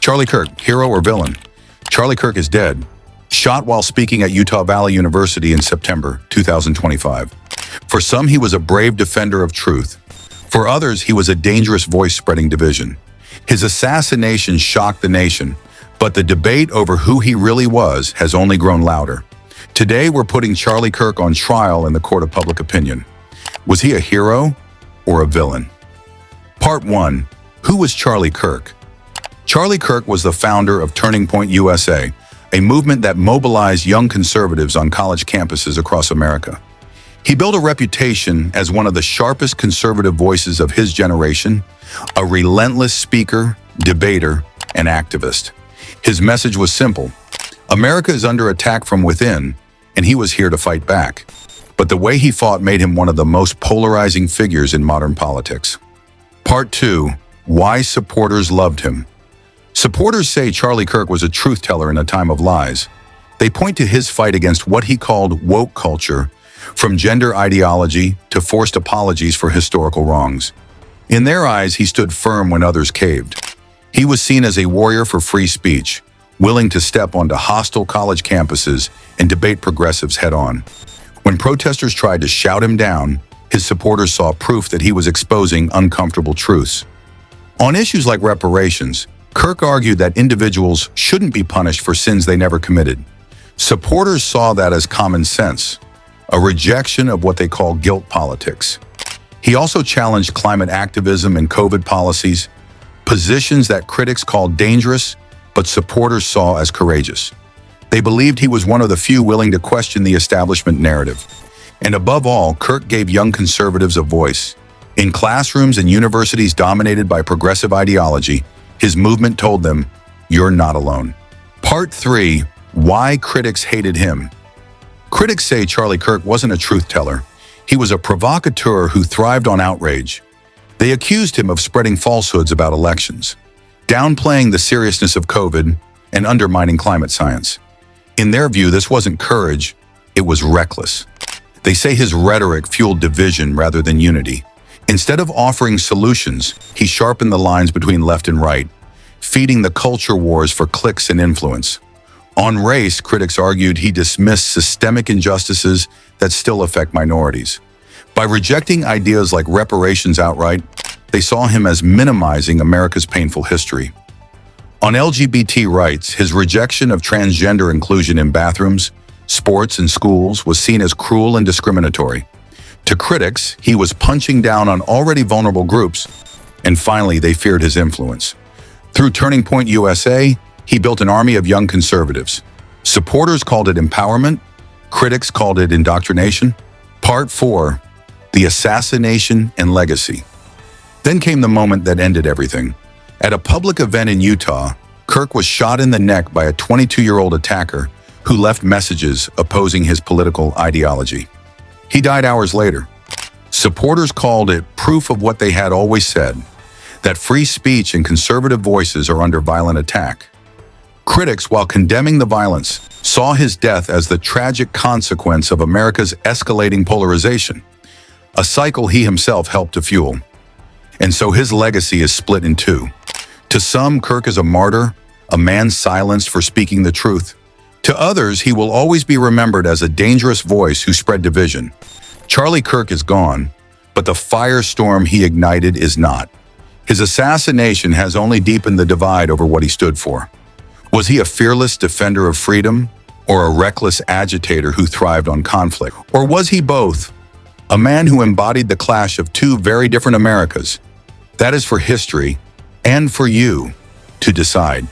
Charlie Kirk, hero or villain? Charlie Kirk is dead, shot while speaking at Utah Valley University in September 2025. For some, he was a brave defender of truth. For others, he was a dangerous voice spreading division. His assassination shocked the nation, but the debate over who he really was has only grown louder. Today, we're putting Charlie Kirk on trial in the court of public opinion. Was he a hero or a villain? Part 1. Who was Charlie Kirk? Charlie Kirk was the founder of Turning Point USA, a movement that mobilized young conservatives on college campuses across America. He built a reputation as one of the sharpest conservative voices of his generation, a relentless speaker, debater, and activist. His message was simple: America is under attack from within, and he was here to fight back. But the way he fought made him one of the most polarizing figures in modern politics. Part 2. Why supporters loved him. Supporters say Charlie Kirk was a truth teller in a time of lies. They point to his fight against what he called woke culture, from gender ideology to forced apologies for historical wrongs. In their eyes, he stood firm when others caved. He was seen as a warrior for free speech, willing to step onto hostile college campuses and debate progressives head-on. When protesters tried to shout him down, his supporters saw proof that he was exposing uncomfortable truths. On issues like reparations, Kirk argued that individuals shouldn't be punished for sins they never committed. Supporters saw that as common sense, a rejection of what they call guilt politics. He also challenged climate activism and COVID policies, positions that critics called dangerous, but supporters saw as courageous. They believed he was one of the few willing to question the establishment narrative. And above all, Kirk gave young conservatives a voice. In classrooms and universities dominated by progressive ideology, his movement told them, "You're not alone." Part 3. Why critics hated him. Critics say Charlie Kirk wasn't a truth teller. He was a provocateur who thrived on outrage. They accused him of spreading falsehoods about elections, downplaying the seriousness of COVID, and undermining climate science. In their view, this wasn't courage, it was reckless. They say his rhetoric fueled division rather than unity. Instead of offering solutions, he sharpened the lines between left and right, feeding the culture wars for clicks and influence. On race, critics argued he dismissed systemic injustices that still affect minorities. By rejecting ideas like reparations outright, they saw him as minimizing America's painful history. On LGBT rights, his rejection of transgender inclusion in bathrooms, sports, and schools was seen as cruel and discriminatory. To critics, he was punching down on already vulnerable groups, and finally, they feared his influence. Through Turning Point USA, he built an army of young conservatives. Supporters called it empowerment, critics called it indoctrination. Part 4. The assassination and legacy. Then came the moment that ended everything. At a public event in Utah, Kirk was shot in the neck by a 22-year-old attacker who left messages opposing his political ideology. He died hours later. Supporters called it proof of what they had always said, that free speech and conservative voices are under violent attack. Critics, while condemning the violence, saw his death as the tragic consequence of America's escalating polarization, a cycle he himself helped to fuel. And so his legacy is split in two. To some, Kirk is a martyr, a man silenced for speaking the truth. To others, he will always be remembered as a dangerous voice who spread division. Charlie Kirk is gone, but the firestorm he ignited is not. His assassination has only deepened the divide over what he stood for. Was he a fearless defender of freedom, or a reckless agitator who thrived on conflict? Or was he both? A man who embodied the clash of two very different Americas? That is for history, and for you, to decide.